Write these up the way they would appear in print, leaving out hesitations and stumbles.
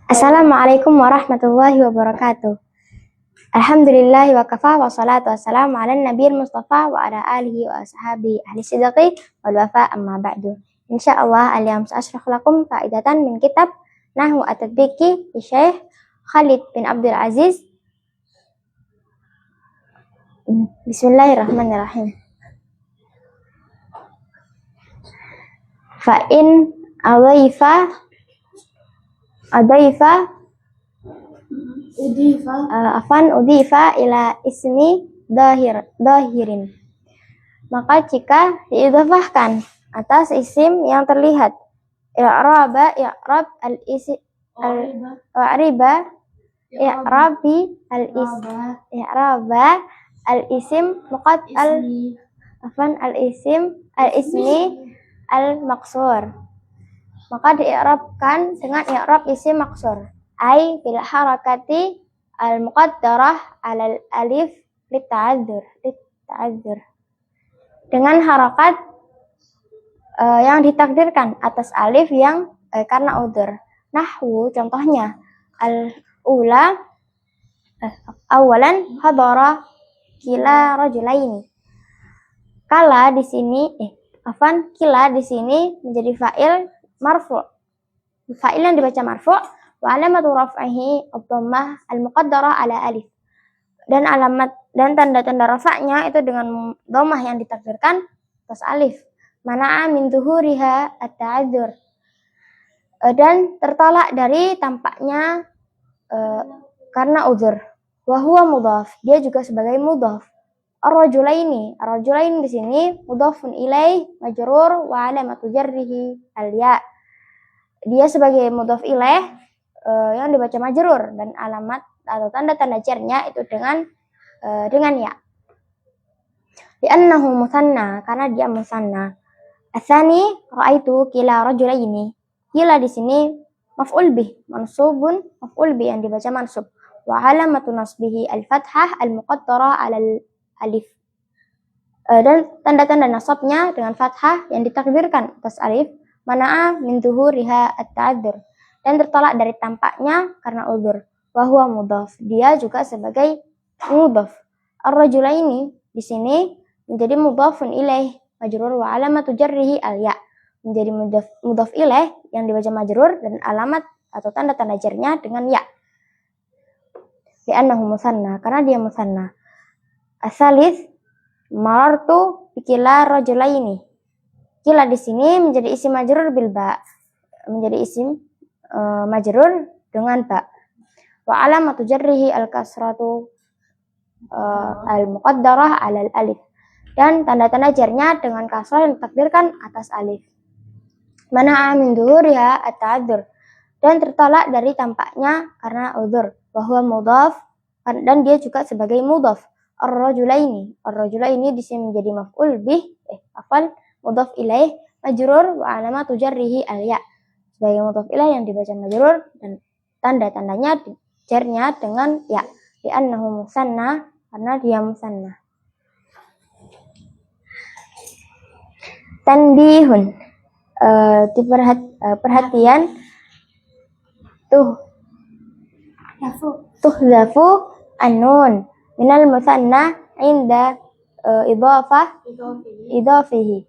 Assalamualaikum warahmatullahi wabarakatuh. Alhamdulillahi wa kafa wa salatu wassalamu ala nabiyil mustafa wa ala alihi wa ashabihi ahli sidqi wal wafa amma ba'du. Insyaallah al-yawm sa'ashrah lakum faidatan min kitab Nahwu at-Tatbiqi li Syekh Khalid bin Abdul Aziz. Bismillahirrahmanirrahim. Fa in adaifa udifa ila ismi dahirin, maka jika diidhafahkan atas isim yang terlihat, i'rab al-ismi al-maqsur, maka di'rabkan dengan i'rab isim maqsur, ai bil harakati al-muqaddarah 'alal alif lita'adzur, dengan harakat yang ditakdirkan atas alif yang karena udzur. Nahwu contohnya awalan hadara kila rajulaini. Kila di sini menjadi fa'il marfu'. Fa'il yang dibaca marfu', wa alamatu raf'ihi ad-dhammah al-muqaddarah 'ala alif. Dan tanda-tanda rafa'nya itu dengan dhammah yang ditakdirkan atas alif. Mana'a min dhuhuriha at-ta'adzur. Dan tertolak dari tampaknya karena udzur. Wa huwa mudhaf, dia juga sebagai mudhaf. Ar-rajulaini di sini mudhafun ilaih majrur wa alamatu jarrihi al-ya. Dia sebagai mudhaf ilaih yang dibaca majrur, dan alamat atau tanda-tanda jarnya itu dengan ya. Li'annahu musanna, karena dia musanna. Atsani ra'aitu kila rajulaini. Kila di sini maf'ul bih mansubun, maf'ul bih yang dibaca mansub. Wa alamatu nasbihi al-fathah al-muqaddarah 'alal alif. Dan tanda-tanda nasabnya dengan fathah yang ditakdirkan atas alif. Mana'a min dhuhuriha at-ta'adzur, dan tertolak dari tampaknya karena udzur. Wa huwa mudhaf, dia juga sebagai mudhaf. Ar-rajulaini di sini menjadi mudhafun ilaih majrur wa alamatu jarrihi al-ya, menjadi mudhaf ilaih yang dibaca majrur dan alamat atau tanda-tanda jarnya dengan ya. Li'annahu musanna, karena dia musanna. Asalis marartu bikila rajulaini. Kila di sini menjadi isim majrur bil ba, menjadi isim majrur dengan ba. Wa alamatu jarrihi al-kasratu al-muqaddarah 'alal alif, dan tanda-tanda jarnya dengan kasrah yang ditakdirkan atas alif. Mana'a min dhuhuriha at-ta'adzur, dan tertolak dari tampaknya karena udzur. Wa huwa mudhaf, dan dia juga sebagai mudhaf. Ar-rajulaini di sini menjadi maf'ul bih, mudhaf ilaih majrur wa alamatu jarrihi al-ya, sebagai mudhaf ilaih yang dibaca majrur dan tanda-tandanya jarnya dengan ya. Li'annahu musanna, karena dia musanna. Tanbihun, perhatian, tuhzafu an-nun minal musanna inda idafihi.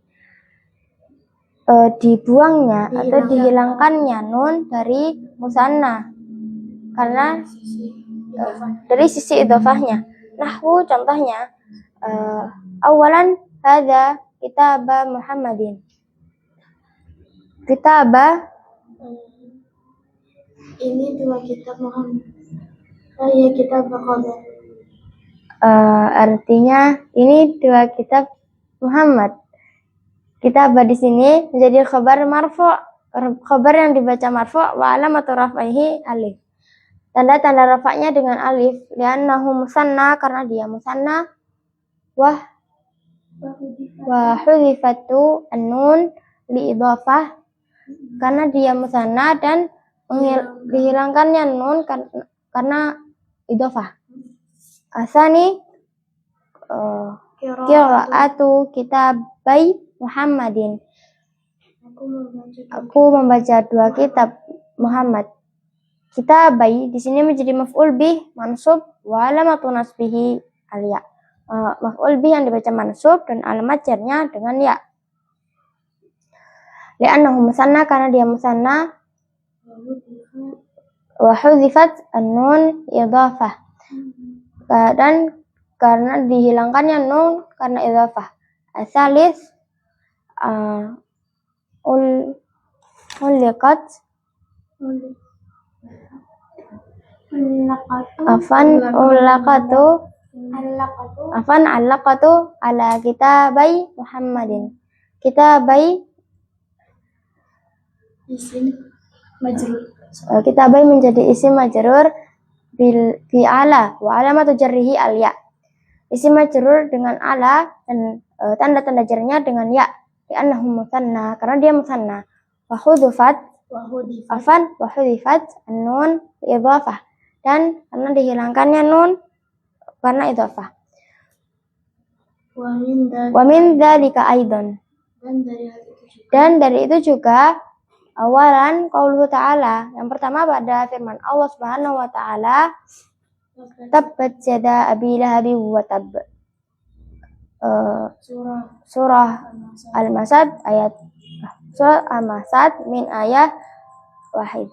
Dibuangnya atau dihilangkannya nun dari musanna karena dari sisi idhafahnya. Nahwu contohnya awalan hadza kitaba Muhammadin. Kitaba ini dua kitab Muhammad. Oh iya, kitab khabar. Artinya ini dua kitab Muhammad. Kitab di sini menjadi khabar marfu', khabar yang dibaca marfu', wa alamatu raf'ihi alif. Tanda-tanda rafa'nya dengan alif. Li'annahu musanna, karena dia musanna. Wa hudhifatu an-nun li'idhafah, karena dia musanna dan dihilangkannya nun karena idhafah. Asani qira'atu kitabai Muhammadin. Aku membaca dua kitab Muhammad. Kitabai di sini menjadi maf'ul bih mansub wa alamatu nasbihi al-ya. Maf'ul bih yang dibaca mansub dan alamat jarnya dengan ya. Li'annahu musanna karena dia musanna wa hudzifat an-nun idhafah. Dan karena dihilangkannya nun karena idhafah. Asalis uliqat allaqatu ala kitabai Muhammadin. Kitabai isim majrur. Kitabai menjadi isim majrur bi ala wa alamatu jarrihi al ya. Isim majrur dengan ala dan tanda-tanda jarnya dengan ya. Li'annahu musanna karena dia musanna. Wa hudhifat an-nun idhafah. Dan karena dihilangkannya nun karena idhafah. Wa min dzalika aidan. Dan dari itu juga awalan qauluhu ta'ala. Yang pertama pada firman Allah Subhanahu wa taala, tabbat yada abi lahabi wa tab. Surah Al-Masad ayat Surah Al-Masad min ayat wahid.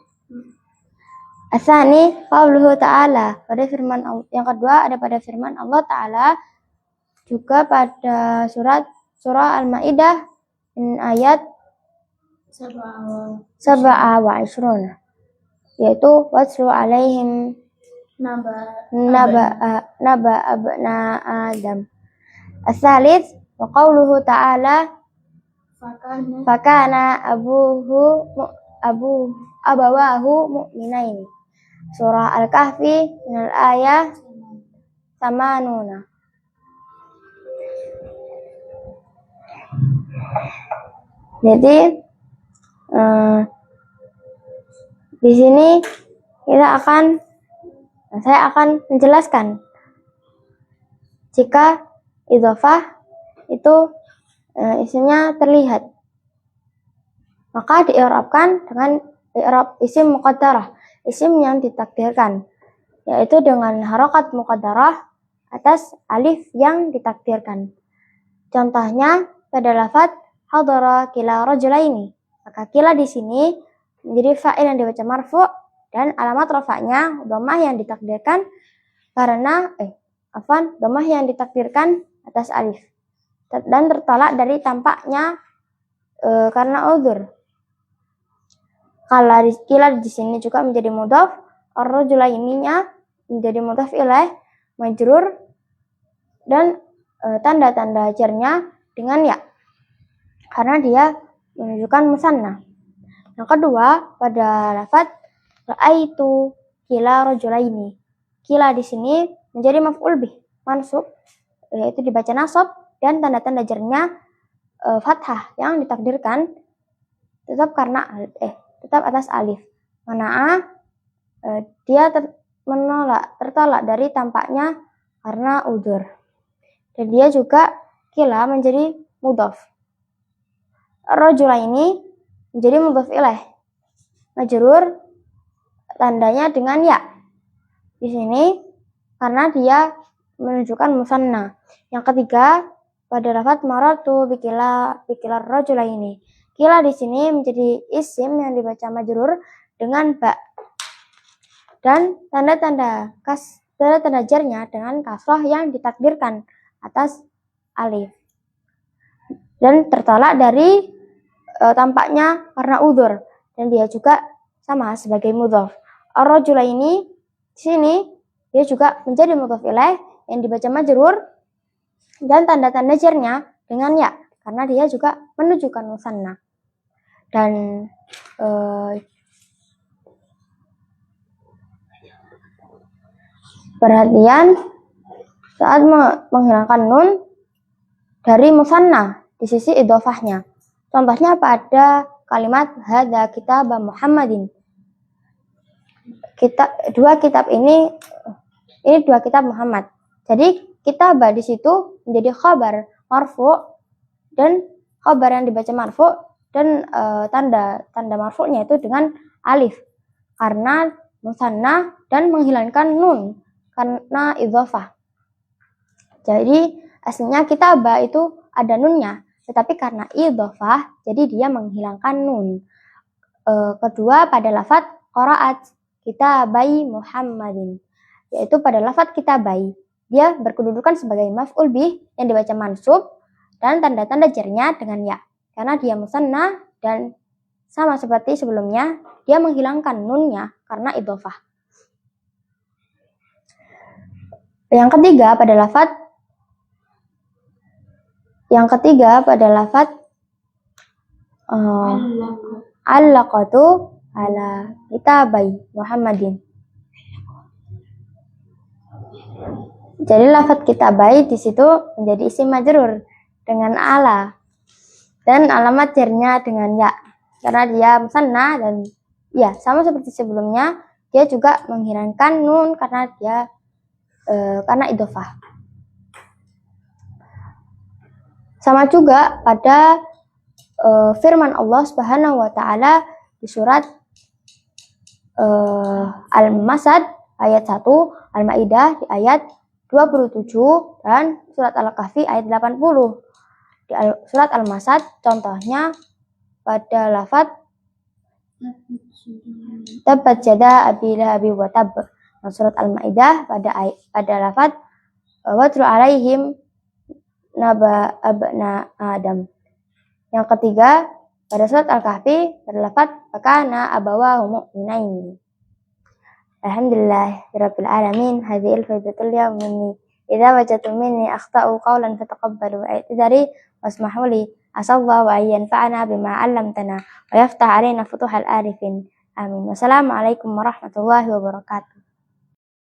Asani qauluhu ta'ala. Pada firman yang kedua ada pada firman Allah Ta'ala juga pada surah Al-Maidah min ayat 27 yaitu waslu alaihim naba abna Adam. As-salis wa qauluhu ta'ala fakana abawahu mu'minaini. Surah Al-Kahfi minal ayah 80. Jadi di sini saya akan menjelaskan jika idhofah itu isimnya terlihat, maka di'irabkan dengan i'rab isim muqaddarah, isim yang ditakdirkan, yaitu dengan harokat muqaddarah atas alif yang ditakdirkan. Contohnya pada lafaz hadara kila rajulaini. Maka kila di sini menjadi fa'il yang dibaca marfu' dan alamat rafa'nya dhammah yang ditakdirkan karena dhammah yang ditakdirkan atas alif dan tertolak dari tampaknya karena uzur. Kalau kila di sini juga menjadi mudhaf, ar-rajulaininya menjadi mudhaf ilaih majrur dan tanda-tanda jarnya dengan ya karena dia menunjukkan musanna. Yang kedua pada lafaz ra'aitu kila rajulaini. Kila di sini menjadi maf'ul bih mansub yaitu dibaca nasab dan tanda-tanda jarnya fathah yang ditakdirkan tetap atas alif. Mana'a dia tertolak dari tampaknya karena udzur. Dan dia juga kila menjadi mudhaf. Rajulaini menjadi mudhaf ilaih majrur tandanya dengan ya. Di sini karena dia menunjukkan musanna. Yang ketiga pada lafaz maratu bikila rajulaini. Kila di sini menjadi isim yang dibaca majrur dengan ba dan tanda-tanda jarnya dengan kasrah yang ditakdirkan atas alif dan tertolak dari tampaknya karena udzur dan dia juga sama sebagai mudhaf. Ar-rajulaini di sini dia juga menjadi mudhaf ilaih yang dibaca majrur dan tanda-tanda jarnya dengan ya karena dia juga menunjukkan musanna. Dan perhatian saat menghilangkan nun dari musanna di sisi idhofahnya. Contohnya pada kalimat hadza kitab Muhammadin. Dua kitab ini dua kitab Muhammad. Jadi kitab di situ menjadi khabar marfu' dan khabar yang dibaca marfu' dan tanda marfu'nya itu dengan alif karena musanna dan menghilangkan nun karena idhofah. Jadi aslinya kitaba itu ada nunnya, tetapi karena idhofah jadi dia menghilangkan nun. Kedua pada lafaz qaraat kitabai Muhammadin, yaitu pada lafaz kitabai dia berkedudukan sebagai maf'ul bih yang dibaca mansub dan tanda-tanda jarnya dengan ya, karena dia musanna dan sama seperti sebelumnya dia menghilangkan nunnya karena idhofah. Yang ketiga pada lafaz allaqatu ala kitabai Muhammadin. Jadi lafaz kitabai di situ menjadi isim majrur dengan ala dan alamat jarnya dengan ya, karena dia musanna dan ya sama seperti sebelumnya dia juga menghilangkan nun karena dia karena idhofah. Sama juga pada firman Allah Subhanahu wa taala di surat Al-Masad ayat 1, Al-Maidah di ayat 27 dan surat Al-Kahfi ayat 80. Di surat Al-Masad contohnya pada lafaz tabbat yada abi lahabi wa tab. Surat Al-Maidah pada lafaz watlu alaihim naba abna Adam. Yang ketiga pada surat Al-Kahfi pada lafaz fakana abawahu mu'minain. Alhamdulillah rabbil alamin. Hadhil faidatul yawm minni. Idza wajadtum minni akhta'u qawlan fataqabbalu i'tidari wasmahu li. Asallahu an yanfa'ana bima 'allamtana wa yaftah 'alaina futuhal arifin. Amin. Wassalamualaikum warahmatullahi wabarakatuh.